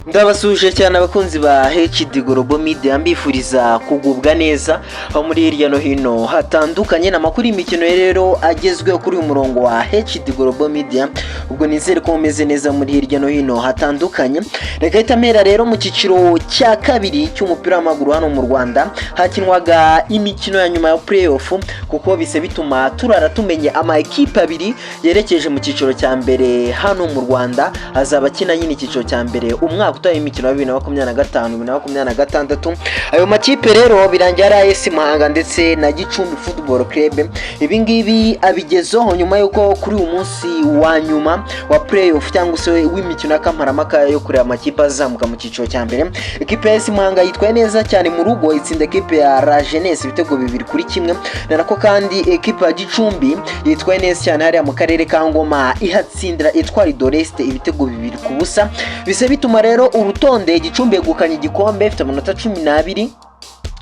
Ndabasuje cyane abakunzi ba HD Global Media mbifuriza kugubwa neza aho muri hirya no hino hatandukanye n'amakuru y'imikino rero agezweho kuri uyu murongo wa HD Global Media. Ubwo nizere ko mumeze neza muri hirya no hino hatandukanye. Reka itamera rero mu kiciro cya kabiri cy'umupira w'amaguru hano mu Rwanda hakinwaga imikino ya nyuma ya playoff, kuko bise bituma turara tumenye ama equipe abiri yerekeje mu kiciro cya mbere hano mu Rwanda. Azaba kina nyine ikiciro cya mbere umwaka utaye imikino ya 2025 2026. Ayo makipe rero birangiye ari AS Muhanga ndetse na Gicumbi Football Club. Ibi ngibi abigezeho nyuma yuko kuri uyu munsi wa nyuma wa playoff cyangwa se w'imikino y'akamparamaka yo kureba amakipe azamuka mu kiciro cya mbere. Equipe ya AS Muhanga yitwaye neza cyane mu rugo, itsinda equipe ya La Jeunesse ibitego 2-1. Nanako kandi equipe ya Gicumbi yitwaye neza cyane hariya mu karere ka Ngoma ihatsindira Etoile de l'Est ibitego 2-0. Bise bituma rero urutonde Gicumbi yegukanye igikombe ifite amanota 12,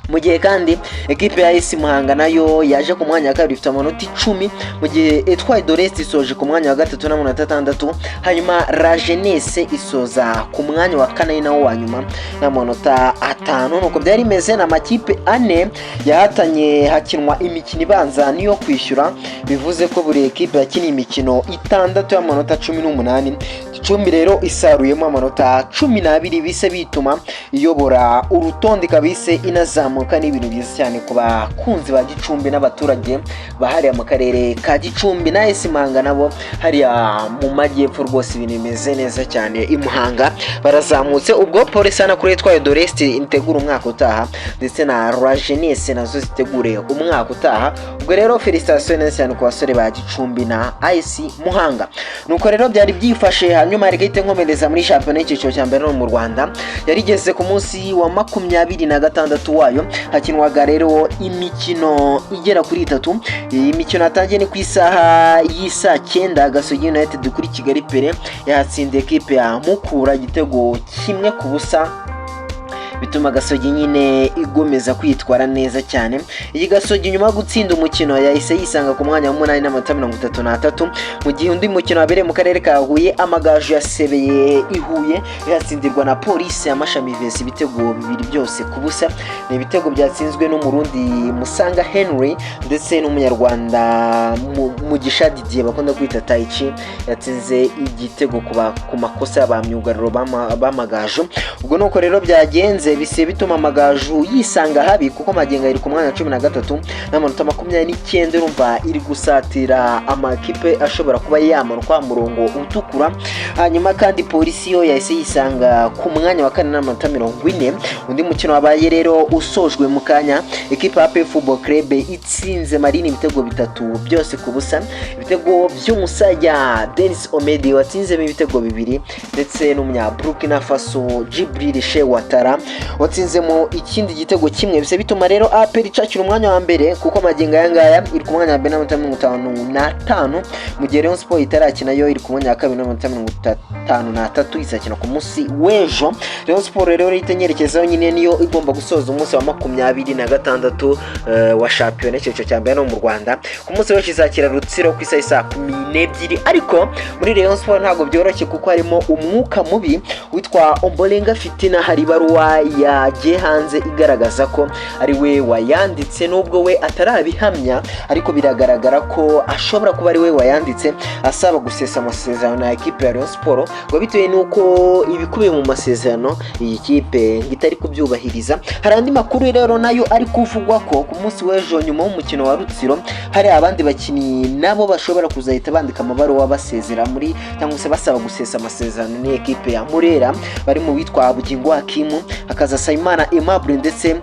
mu gihe kandi equipe ya AS Muhanga nayo yaje ku mwanya wa kabiri ifite amanota 10, mu gihe Etoile de l'Est isoje ku mwanya wa gatatu n'amanota 6, hanyuma La Jeunesse isoza ku mwanya wa kane nawo wa nyuma n'amanota 5. Nuko byari imeze na makipe ane yahatanye hakinwa imikino ibanza niyo kwishyura, bivuze ko buri equipe yakiniye imikino 6 y'amanota 18. Gicumbi rero isaruyemo amanota 12, bise bituma iyobora urutonde kabise inazamuka n'ibintu byiza cyane ku bakunzi ba Gicumbi n'abaturage bahari mu karere ka Gicumbi. Na AS Muhanga nabo hariya mu majyepfo rwose ibintu bimeze neza cyane. Imuhanga barazamutse, ubwo Police na kuri Etoile de l'Est integura umwaka utaha ndetse na La Jeunesse nazo zitegure umwaka utaha. Ubwo rero felicitation cyane ku basore ba Gicumbi na AS Muhanga. Nuko rero byari byifashe. Hanyuma rigahita nkomereza muri championnat y'ikiciro cya mbere no mu Rwanda, yarigeze ku munsi wa 26 wayo. Hakinwaga rero imikino igera kuri 3. Iyi mikino yatangiye ni ku isaha y'isa 9 Gasogi United kuri Kigali Pere yahatsinze equipe ya Mukura igitego 1-0, bituma Gasogi nyine igomeza kwitwara neza cyane. Iyi Gasogi nyuma yo gutsinda umukino yahise yisanga ku mwanya wa 8 n'amanota 33, mu gihe undi mukino wabereye mu karere ka Huye Amagaju yasebeye ihuye yatsindirwa na Police ya Mashami vs ibitego 2-0. Ni ibitego byatsinzwe n'umurundi Musanga Henry ndetse n'umunyarwanda Mugisha Didier bakunda kwita Taichi, yatsinze igitego ku makosa y'abamyugariro b'Amagaju. Ubwo nuko rero byagenze, bise bituma Amagaju yisanga habi, kuko Magenga iri ku mwanya wa 13 n'amanota 29. Urumva iri gusatira amakipe ashobora kuba yamanuka murongo utukura. Hanyuma kandi Polisi yo yahise yisanga ku mwanya wa 4 n'amanota 40. Undi mukino wabaye rero usojwe mu kanya, equipe ya AP Football Club itsinze Marine ibitego 3-0. Ibitego by'umusajya Denis Omedi watsinzemo ibitego 2 ndetse n'umunya Burkina Faso Djibril Chewatara watsinzemo ikindi gitego 1. Bise bituma rero AP icakira umwanya wa mbere, kuko Magenga yangaya iri ku mwanya wa 55, mu gihe Rayon Sport itarakina yo iri ku mwanya wa 53 izakina ku munsi w'ejo. Rayon Sport rero itenyerekezaho nyine niyo igomba gusoza umunsi wa 26 wa championnat y'icyo cya mbere no mu Rwanda. Ku munsi w'ejo izakira Rutsiro ku isaha 12. Ariko muri Rayon Sport ntago byoroshye, kuko harimo umwuka mubi witwa Ombolenga Fitina. Hari baruwa yagiye hanze igaragaza ko ari we wayanditse, nubwo we atarabihamya, ariko biragaragara ko ashobora kuba ari we wayanditse asaba gusesa amasezerano na equipe ya Rayon Sport, ngo bitewe nuko ibikubiye mu masezerano iyi kipe ngitari kubyubahiriza. Hari andi makuru rero nayo ari kuvugwa ko ku munsi w'ejo nyuma y'umukino wa Rutsiro hari abandi bakinnyi nabo bashobora kuzahita bandika amabaruwa basezera muri cyangwa se basaba gusesa amasezerano ni equipe ya Murera. Bari mu bitwa Bugingo Hakimu, hakaza Sayimana Aimable ndetse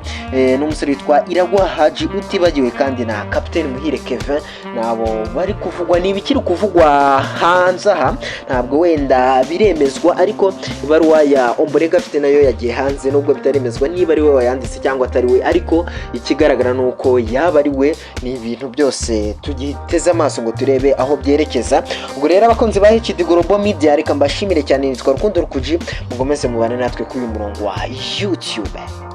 n'umusore witwa Iragwa Haji, utibagiwe kandi na Captain Muhire Kevin. Nabo bari kuvugwa, ni ibikiri kuvugwa hanze aha, ntabwo wenda biremezwa, ariko ibaruwa ya Ombolenga afite nayo yagiye hanze, nubwo bitaremezwa niba ari we wayanditse cyangwa atari we, ariko ikigaragara nuko yaba ari we. Ni ibintu byose tugiteze amaso ngo turebe aho byerekeza. Ubwo rero abakunzi ba HD Global Media reka mbashimire cyane, nitwa Rukundo Rukuji, mugomeze mubane natwe kuri uyu murongo wa YouTube.